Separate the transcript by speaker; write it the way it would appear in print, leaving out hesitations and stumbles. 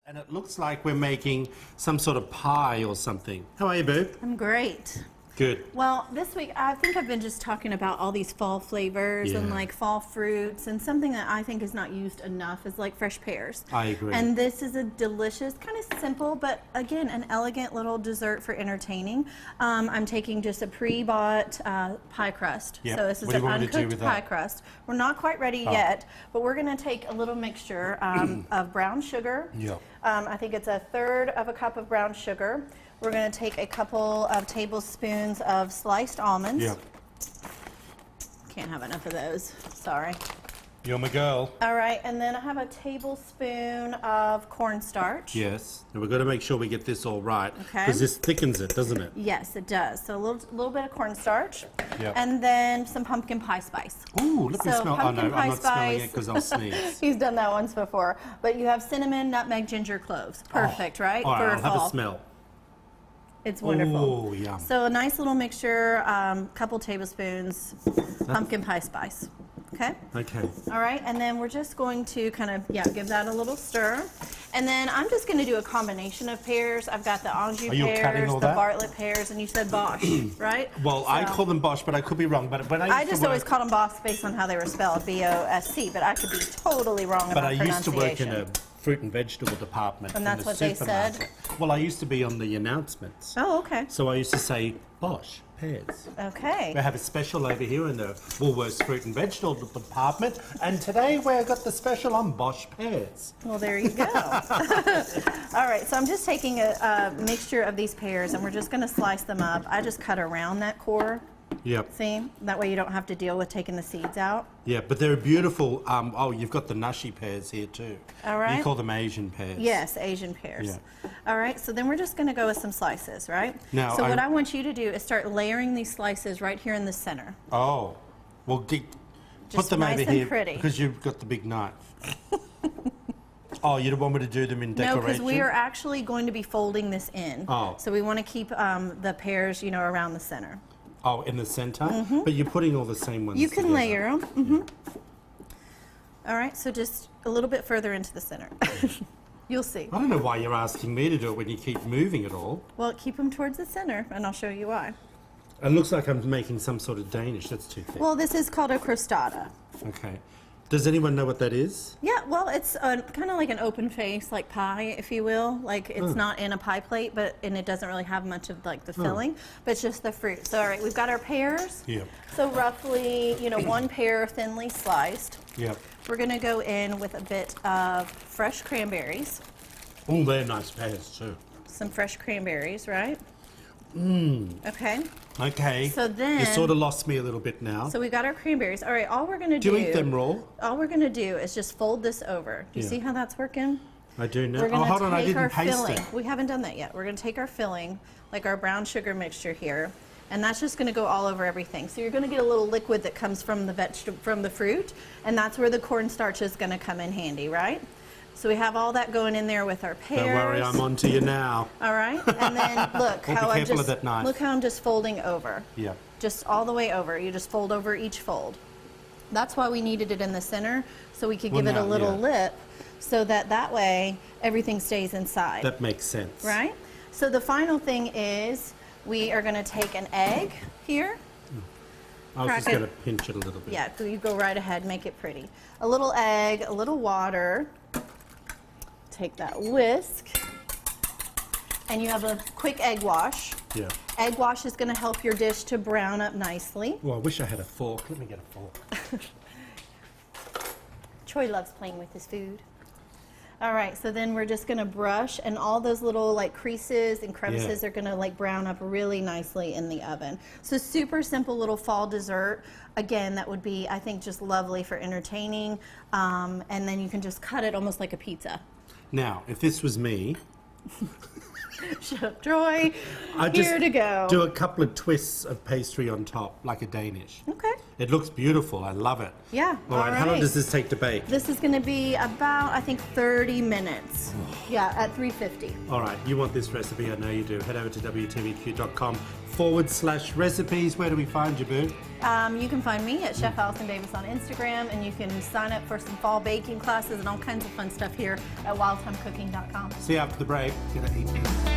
Speaker 1: And it looks like we're making some sort of pie or something. How are you, Boo?
Speaker 2: I'm great.
Speaker 1: Good.
Speaker 2: Well, this week I think I've been just talking about all these fall flavors and like fall fruits, and something that I think is not used enough is like fresh pears.
Speaker 1: I agree.
Speaker 2: And this is a delicious, kind of simple, but again, an elegant little dessert for entertaining. I'm taking just a pre-bought pie crust.
Speaker 1: Yep.
Speaker 2: So this is
Speaker 1: What do
Speaker 2: an
Speaker 1: you want me to do
Speaker 2: uncooked
Speaker 1: with
Speaker 2: pie
Speaker 1: that?
Speaker 2: crust. We're not quite ready yet, but we're going to take a little mixture of brown sugar.
Speaker 1: Yep.
Speaker 2: I think it's 1/3 of a cup of brown sugar. We're going to take a couple of tablespoons of sliced almonds.
Speaker 1: Yep.
Speaker 2: Can't have enough of those. Sorry.
Speaker 1: You're my girl.
Speaker 2: All right, and then I have a tablespoon of cornstarch.
Speaker 1: Yes. And we've got to make sure we get this all right.
Speaker 2: Okay.
Speaker 1: Because this thickens it, doesn't it?
Speaker 2: Yes, it does. So a little bit of cornstarch.
Speaker 1: Yep.
Speaker 2: And then some pumpkin pie spice.
Speaker 1: Ooh, let me
Speaker 2: So
Speaker 1: smell. Oh,
Speaker 2: pumpkin
Speaker 1: no,
Speaker 2: pie
Speaker 1: I'm not smelling it
Speaker 2: spice.
Speaker 1: because I'll sneeze.
Speaker 2: He's done that once before. But you have cinnamon, nutmeg, ginger, cloves. Perfect, right?
Speaker 1: All right,
Speaker 2: For
Speaker 1: I'll have
Speaker 2: fall.
Speaker 1: a smell.
Speaker 2: It's wonderful.
Speaker 1: Oh, yum.
Speaker 2: So a nice little mixture, couple tablespoons, pumpkin pie spice. Okay?
Speaker 1: Okay.
Speaker 2: All right, and then we're just going to kind of, give that a little stir. And then I'm just going to do a combination of pears. I've got the Anjou
Speaker 1: Are you cutting
Speaker 2: pears,
Speaker 1: all
Speaker 2: the
Speaker 1: that?
Speaker 2: Bartlett pears, and you said Bosch, right?
Speaker 1: Well, I call them Bosch, but I could be wrong. But when
Speaker 2: I
Speaker 1: used
Speaker 2: just
Speaker 1: to
Speaker 2: always
Speaker 1: work,
Speaker 2: called them Bosch based on how they were spelled, B-O-S-C, but I could be totally wrong
Speaker 1: but
Speaker 2: about
Speaker 1: I used to
Speaker 2: pronunciation.
Speaker 1: work in a fruit and vegetable department.
Speaker 2: And
Speaker 1: in
Speaker 2: that's
Speaker 1: the
Speaker 2: what they said?
Speaker 1: supermarket. Well, I used to be on the announcements.
Speaker 2: Oh, okay.
Speaker 1: So I used to say Bosch pears.
Speaker 2: Okay.
Speaker 1: We have a special over here in the Woolworths fruit and vegetable department, and today we've got the special on Bosch pears.
Speaker 2: Well, there you go. All right, so I'm just taking a mixture of these pears, and we're just going to slice them up. I just cut around that core.
Speaker 1: Yep.
Speaker 2: See? That way you don't have to deal with taking the seeds out.
Speaker 1: Yeah, but they're beautiful. Oh, you've got the nushy pears here too.
Speaker 2: All right.
Speaker 1: You call them Asian pears.
Speaker 2: Yes, Asian pears.
Speaker 1: Yeah.
Speaker 2: All right, so then we're just going to go with some slices, right?
Speaker 1: Now,
Speaker 2: so what I want you to do is start layering these slices right here in the center.
Speaker 1: Oh, well, put
Speaker 2: Just
Speaker 1: them
Speaker 2: nice
Speaker 1: over
Speaker 2: and
Speaker 1: here
Speaker 2: pretty.
Speaker 1: because you've got the big knife. Oh, you don't want me to do them in
Speaker 2: No,
Speaker 1: decoration?
Speaker 2: because we are actually going to be folding this in.
Speaker 1: Oh.
Speaker 2: So we want to keep the pears, around the center.
Speaker 1: Oh, in the center? But you're putting all the same ones
Speaker 2: You can
Speaker 1: together.
Speaker 2: layer them. All right, so just a little bit further into the center. You'll see.
Speaker 1: I don't know why you're asking me to do it when you keep moving it all.
Speaker 2: Well, keep them towards the center, and I'll show you why.
Speaker 1: It looks like I'm making some sort of Danish. That's too thick.
Speaker 2: Well, this is called a crostada.
Speaker 1: Okay. Does anyone know what that is?
Speaker 2: Yeah, well, it's kind of like an open face, like pie, if you will. Like it's not in a pie plate, and it doesn't really have much of like the filling, but it's just the fruit. So, all right, we've got our pears.
Speaker 1: Yep.
Speaker 2: So roughly, 1 pear thinly sliced.
Speaker 1: Yep.
Speaker 2: We're gonna go in with a bit of fresh cranberries.
Speaker 1: Oh, they're nice pears too.
Speaker 2: Some fresh cranberries, right? Okay.
Speaker 1: Okay.
Speaker 2: So then-
Speaker 1: You sort of lost me a little bit now.
Speaker 2: So we got our cranberries. All right, all we're gonna
Speaker 1: Do
Speaker 2: do.
Speaker 1: you eat them raw?
Speaker 2: All we're gonna do is just fold this over. Do you
Speaker 1: Yeah.
Speaker 2: see how that's working?
Speaker 1: I do know.
Speaker 2: We're
Speaker 1: Oh,
Speaker 2: gonna
Speaker 1: hold on, I
Speaker 2: take
Speaker 1: didn't
Speaker 2: our
Speaker 1: paste
Speaker 2: filling.
Speaker 1: it.
Speaker 2: We haven't done that yet. We're gonna take our filling, like our brown sugar mixture here, and that's just gonna go all over everything. So you're gonna get a little liquid that comes from the fruit, and that's where the cornstarch is gonna come in handy, right? So we have all that going in there with our pears.
Speaker 1: Don't worry, I'm on to you now.
Speaker 2: All right, and then look
Speaker 1: Well,
Speaker 2: how
Speaker 1: be careful of that knife.
Speaker 2: look how I'm just folding over.
Speaker 1: Yeah.
Speaker 2: Just all the way over. You just fold over each fold. That's why we needed it in the center, so we could
Speaker 1: Well,
Speaker 2: give it a
Speaker 1: now,
Speaker 2: little
Speaker 1: yeah.
Speaker 2: lip, so that way everything stays inside.
Speaker 1: That makes sense.
Speaker 2: Right? So the final thing is we are going to take an egg here.
Speaker 1: I was just
Speaker 2: Crack it.
Speaker 1: going to pinch it a little bit.
Speaker 2: Yeah, so you go right ahead, make it pretty. A little egg, a little water. Take that whisk. And you have a quick egg wash.
Speaker 1: Yeah.
Speaker 2: Egg wash is going to help your dish to brown up nicely.
Speaker 1: Well, I wish I had a fork. Let me get a fork.
Speaker 2: Troy loves playing with his food. All right, so then we're just gonna brush, and all those little like creases and crevices are gonna like brown up really nicely in the oven. So super simple little fall dessert. Again, that would be, I think, just lovely for entertaining. And then you can just cut it almost like a pizza.
Speaker 1: Now, if this was me,
Speaker 2: Chef Troy,
Speaker 1: I'd
Speaker 2: here to go.
Speaker 1: do a couple of twists of pastry on top, like a Danish.
Speaker 2: Okay.
Speaker 1: It looks beautiful. I love it.
Speaker 2: Yeah.
Speaker 1: All right. How long does this take to bake?
Speaker 2: This is going to be about, I think, 30 minutes. Yeah, at 350.
Speaker 1: All right. You want this recipe? I know you do. Head over to wtvq.com/recipes. Where do we find you, Boo?
Speaker 2: You can find me at Chef Allison Davis on Instagram, and you can sign up for some fall baking classes and all kinds of fun stuff here at wildtimecooking.com.
Speaker 1: See you after the break. Gonna eat these.